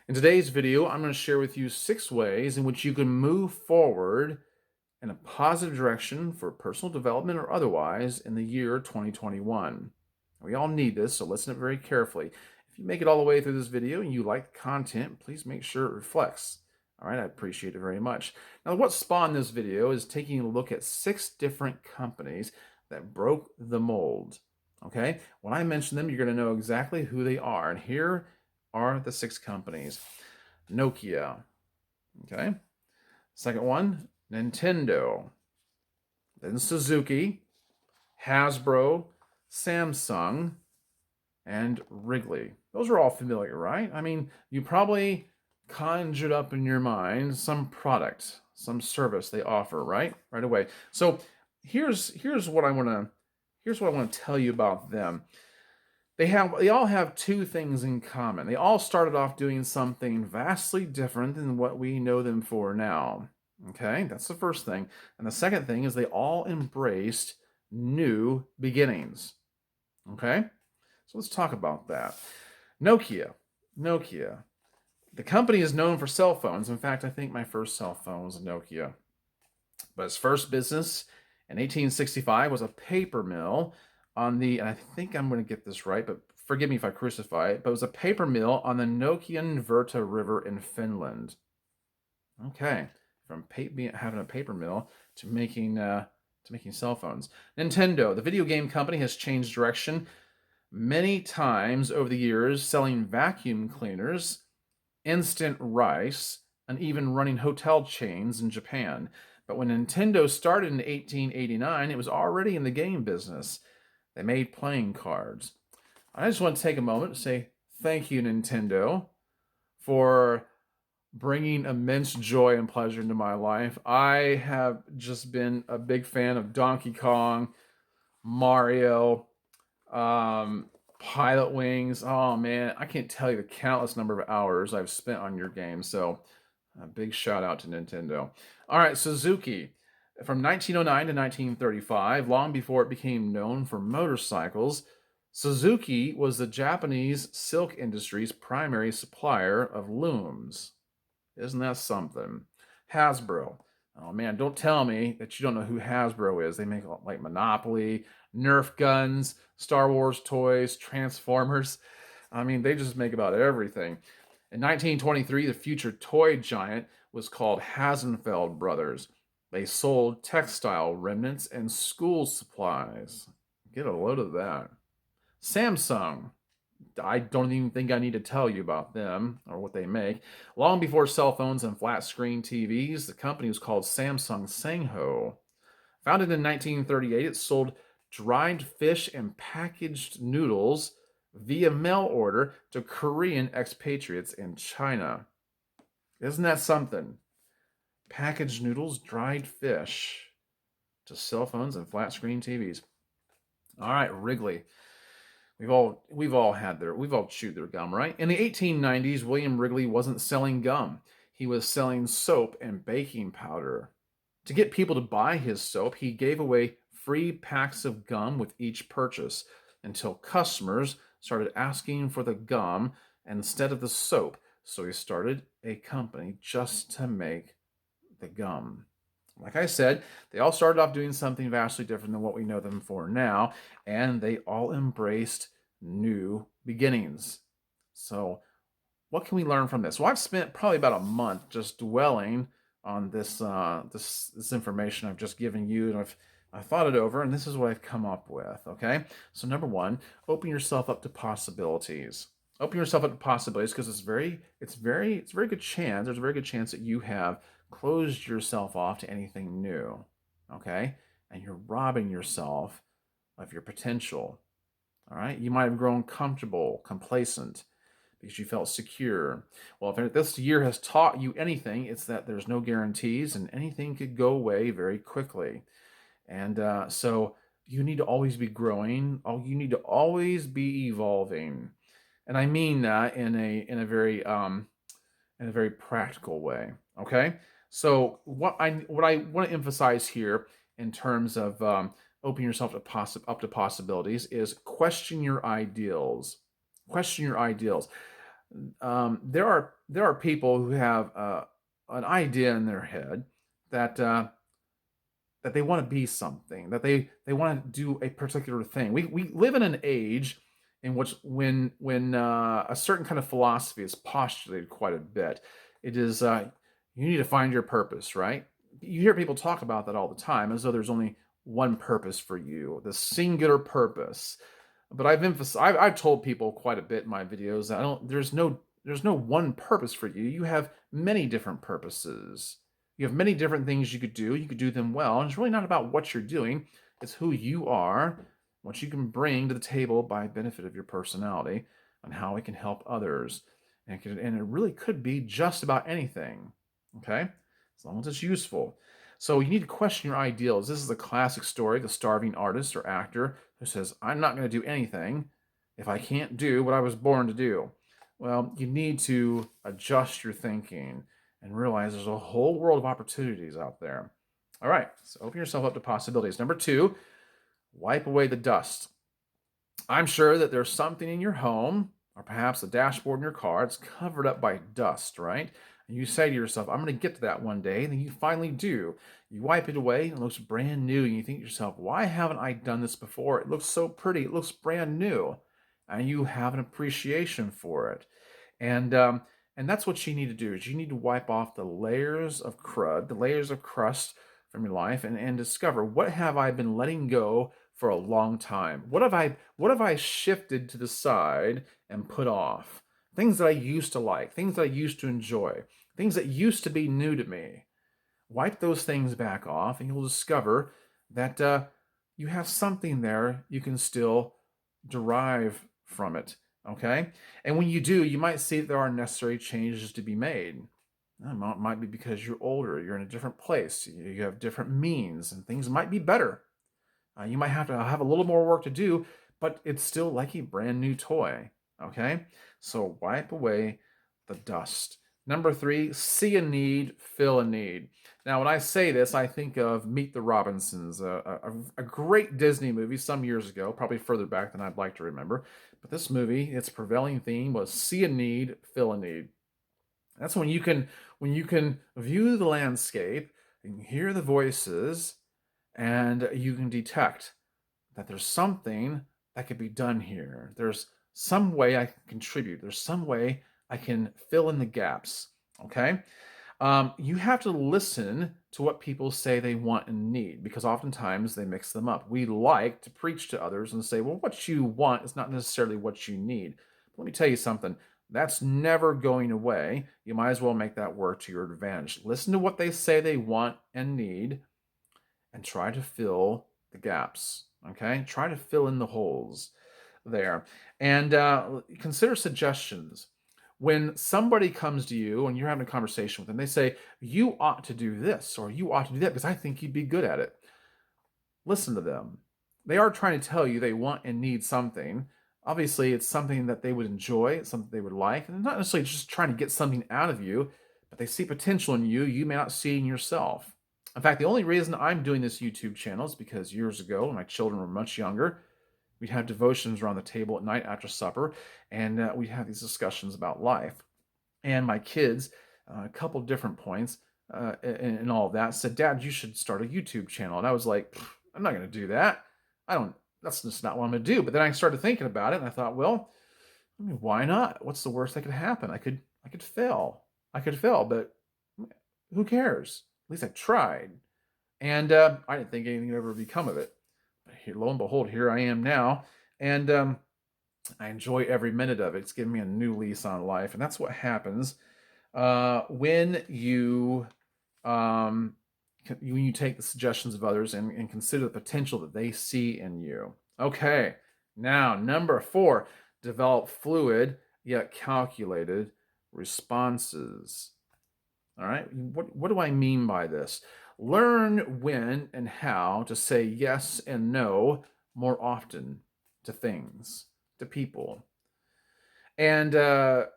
In today's video, I'm going to share with you 6 ways in which you can move forward in a positive direction for personal development or otherwise in the year 2021. We all need this, so listen to it very carefully. If you make it all the way through this video and you like the content, please make sure it reflects. All right, I appreciate it very much. Now, what spawned this video is taking a look at 6 different companies that broke the mold. Okay, when I mention them, you're going to know exactly who they are. And here are the 6 companies. Nokia. Okay. Second one, Nintendo. Then Suzuki, Hasbro, Samsung, and Wrigley. Those are all familiar, right? I mean, you probably conjured up in your mind some product, some service they offer, right? Right away. So here's what I want to tell you about them. They all have 2 things in common. They all started off doing something vastly different than what we know them for now. Okay, that's the first thing. And the second thing is they all embraced new beginnings. Okay, so let's talk about that. Nokia. Nokia. The company is known for cell phones. In fact, I think my first cell phone was a Nokia. But its first business in 1865 was a paper mill and I think I'm going to get this right, but forgive me if I crucify it, but it was a paper mill on the Nokian Virta River in Finland. Okay, from having a paper mill to making cell phones. Nintendo, the video game company, has changed direction many times over the years, selling vacuum cleaners, instant rice, and even running hotel chains in Japan. But when Nintendo started in 1889, it was already in the game business. They made playing cards. I just want to take a moment to say thank you, Nintendo, for bringing immense joy and pleasure into my life. I have just been a big fan of Donkey Kong, Mario, Pilot Wings. Oh man, I can't tell you the countless number of hours I've spent on your game. So, a big shout out to Nintendo. All right, Suzuki. From 1909 to 1935, long before it became known for motorcycles, Suzuki was the Japanese silk industry's primary supplier of looms. Isn't that something? Hasbro. Oh man, don't tell me that you don't know who Hasbro is. They make like Monopoly, Nerf guns, Star Wars toys, Transformers. I mean, they just make about everything. In 1923, the future toy giant was called Hasenfeld Brothers. They sold textile remnants and school supplies. Get a load of that. Samsung. I don't even think I need to tell you about them or what they make. Long before cell phones and flat screen TVs, the company was called Samsung Sangho. Founded in 1938, it sold dried fish and packaged noodles via mail order to Korean expatriates in China. Isn't that something? Packaged noodles, dried fish to cell phones and flat screen TVs. All right, Wrigley. We've all chewed their gum, right? In the 1890s, William Wrigley wasn't selling gum. He was selling soap and baking powder. To get people to buy his soap, he gave away free packs of gum with each purchase until customers started asking for the gum instead of the soap. So he started a company just to make the gum. Like I said, they all started off doing something vastly different than what we know them for now, and they all embraced new beginnings. So, what can we learn from this? Well, I've spent probably about a month just dwelling on this information I've just given you, and I've thought it over, and this is what I've come up with. Okay, so number one, open yourself up to possibilities. Open yourself up to possibilities because it's a very good chance. There's a very good chance that you have closed yourself off to anything new. Okay, and you're robbing yourself of your potential. All right, you might have grown comfortable, complacent because you felt secure. Well, if this year has taught you anything, it's that there's no guarantees and anything could go away very quickly. And so you need to always be growing. You need to always be evolving. And I mean that in a very practical way. Okay. So what I want to emphasize here in terms of opening yourself up to possibilities is question your ideals. Question your ideals. There are people who have an idea in their head that that they want to be something, that they want to do a particular thing. We live in an age in which when a certain kind of philosophy is postulated quite a bit. It is you need to find your purpose, right? You hear people talk about that all the time, as though there's only one purpose for you, the singular purpose. But I've told people quite a bit in my videos that I don't there's no one purpose for you. You have many different purposes. You have many different things you could do. You could do them well. And it's really not about what you're doing. It's who you are, what you can bring to the table by benefit of your personality, and how it can help others. And it really could be just about anything. Okay? As long as it's useful. So you need to question your ideals. This is a classic story, the starving artist or actor who says, I'm not going to do anything if I can't do what I was born to do. Well, you need to adjust your thinking and realize there's a whole world of opportunities out there. All right, so open yourself up to possibilities. Number two, wipe away the dust. I'm sure that there's something in your home, or perhaps the dashboard in your car, it's covered up by dust, right? And you say to yourself, I'm going to get to that one day. And then you finally do. You wipe it away and it looks brand new. And you think to yourself, why haven't I done this before? It looks so pretty. It looks brand new. And you have an appreciation for it. And um, and that's what you need to do is you need to wipe off the layers of crud, the layers of crust from your life and discover what have I been letting go for a long time? What have I shifted to the side and put off? Things that I used to like, things that I used to enjoy, things that used to be new to me. Wipe those things back off, and you'll discover that you have something there you can still derive from it. Okay? And when you do, you might see that there are necessary changes to be made. It might be because you're older, you're in a different place, you have different means, and things might be better. You might have to have a little more work to do, but it's still like a brand new toy. Okay? So wipe away the dust. Number three, see a need, fill a need. Now, when I say this, I think of Meet the Robinsons, a great Disney movie some years ago, probably further back than I'd like to remember. But this movie, its prevailing theme was see a need, fill a need. That's when you can view the landscape and hear the voices, and you can detect that there's something that could be done here. There's some way I can contribute. There's some way I can fill in the gaps. Okay. You have to listen to what people say they want and need because oftentimes they mix them up. We like to preach to others and say, well, what you want is not necessarily what you need. But let me tell you something. That's never going away. You might as well make that work to your advantage. Listen to what they say they want and need and try to fill the gaps. Okay, try to fill in the holes there, and consider suggestions. When somebody comes to you and you're having a conversation with them, they say you ought to do this or you ought to do that because I think you'd be good at it. Listen to them. They are trying to tell you they want and need something. Obviously, it's something that they would enjoy, it's something they would like, and they're not necessarily just trying to get something out of you, but they see potential in you you may not see in yourself. In fact, the only reason I'm doing this YouTube channel is because years ago, when my children were much younger, we'd have devotions around the table at night after supper, and we'd have these discussions about life. And my kids, a couple different points and all of that, said, Dad, you should start a YouTube channel. And I was like, I'm not going to do that. I don't, that's just not what I'm going to do. But then I started thinking about it, and I thought, well, I mean, why not? What's the worst that could happen? I could fail. I could fail, but who cares? At least I tried. And I didn't think anything would ever become of it. But here, lo and behold, here I am now. And I enjoy every minute of it. It's given me a new lease on life. And that's what happens um, when you take the suggestions of others and consider the potential that they see in you. Okay, now number four, develop fluid yet calculated responses. All right, what do I mean by this? Learn when and how to say yes and no more often to things, to people. And the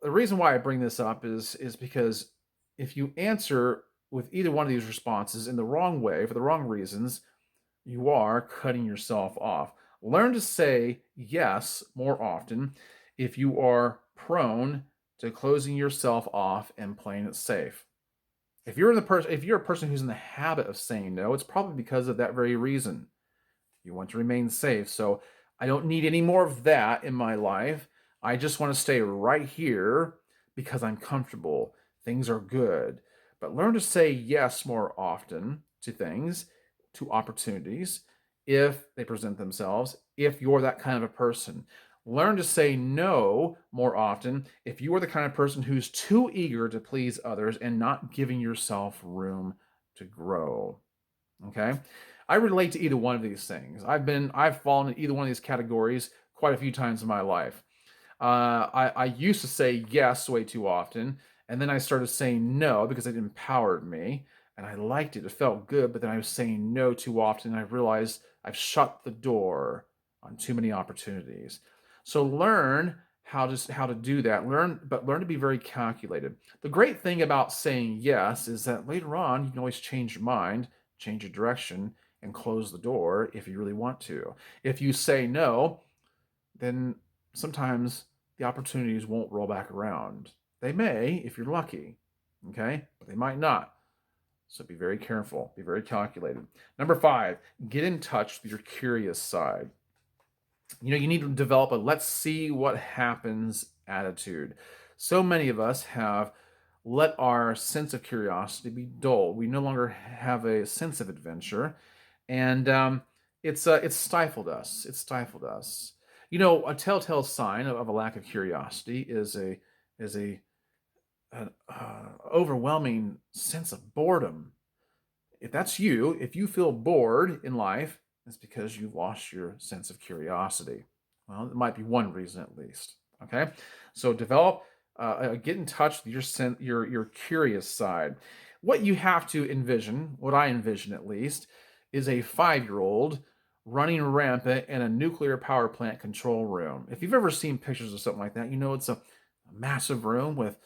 reason why I bring this up is because if you answer with either one of these responses in the wrong way for the wrong reasons, you are cutting yourself off. Learn to say yes more often if you are prone to closing yourself off and playing it safe. If you're a person who's in the habit of saying no, it's probably because of that very reason. You want to remain safe. So I don't need any more of that in my life. I just want to stay right here because I'm comfortable. Things are good. But learn to say yes more often to things, to opportunities, if they present themselves, if you're that kind of a person. Learn to say no more often if you are the kind of person who's too eager to please others and not giving yourself room to grow. Okay. I relate to either one of these things. I've fallen in either one of these categories quite a few times in my life. I used to say yes way too often, and then I started saying no because it empowered me, and I liked it. It felt good, but then I was saying no too often, and I realized I've shut the door on too many opportunities. So learn how to do that. Learn to be very calculated. The great thing about saying yes is that later on you can always change your mind, change your direction, and close the door if you really want to. If you say no, then sometimes the opportunities won't roll back around. They may if you're lucky, okay? But they might not. So be very careful, be very calculated. Number 5, get in touch with your curious side. You need to develop a let's see what happens attitude. So many of us have let our sense of curiosity be dull. We no longer have a sense of adventure, and it's stifled us. It's stifled us. A telltale sign of a lack of curiosity is a an overwhelming sense of boredom. If that's you, if you feel bored in life, it's because you've lost your sense of curiosity. Well, it might be one reason at least. Okay, so get in touch with your curious side. What you have to envision, what I envision at least, is a 5-year-old running rampant in a nuclear power plant control room. If you've ever seen pictures of something like that, it's a massive room with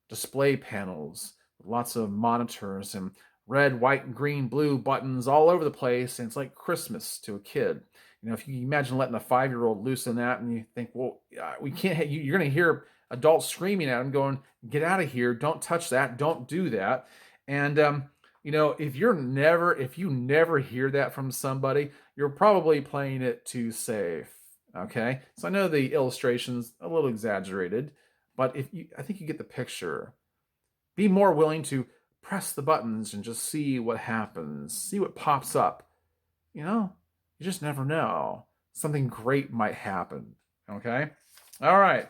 display panels, lots of monitors and red, white, and green, blue buttons all over the place. And it's like Christmas to a kid. If you imagine letting a 5-year-old loose in that and you think, well, we can't, you're going to hear adults screaming at him going, get out of here. Don't touch that. Don't do that. And, if you never hear that from somebody, you're probably playing it too safe. Okay. So I know the illustration's a little exaggerated, but I think you get the picture. Be more willing to press the buttons and just see what happens, see what pops up. You just never know. Something great might happen. Okay? All right.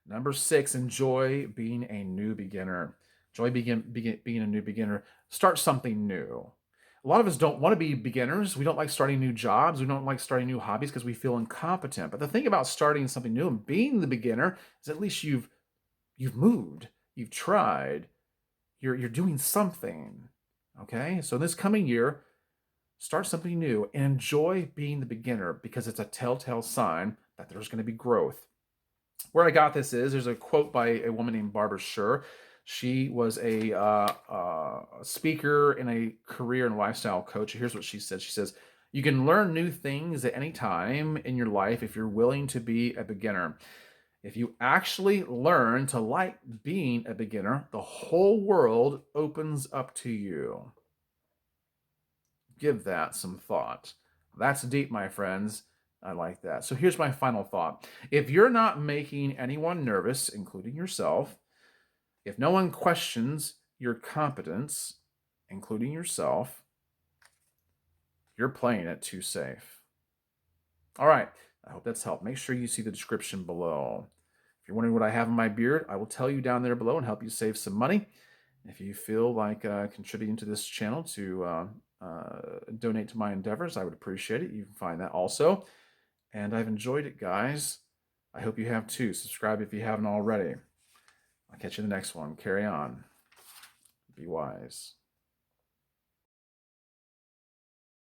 Number 6, enjoy being a new beginner. Enjoy being a new beginner. Start something new. A lot of us don't want to be beginners. We don't like starting new jobs. We don't like starting new hobbies because we feel incompetent. But the thing about starting something new and being the beginner is at least you've moved, you've tried, you're doing something. Okay? So this coming year, start something new and enjoy being the beginner because it's a telltale sign that there's going to be growth. Where I got this is there's a quote by a woman named Barbara Sher. She was a speaker and a career and lifestyle coach. Here's what she said. She says, you can learn new things at any time in your life if you're willing to be a beginner. If you actually learn to like being a beginner, the whole world opens up to you. Give that some thought. That's deep, my friends. I like that. So here's my final thought. If you're not making anyone nervous, including yourself, if no one questions your competence, including yourself, you're playing it too safe. All right. I hope that's helped. Make sure you see the description below. If you're wondering what I have in my beard, I will tell you down there below and help you save some money. If you feel like contributing to this channel to donate to my endeavors, I would appreciate it. You can find that also. And I've enjoyed it, guys. I hope you have too. Subscribe if you haven't already. I'll catch you in the next one. Carry on. Be wise.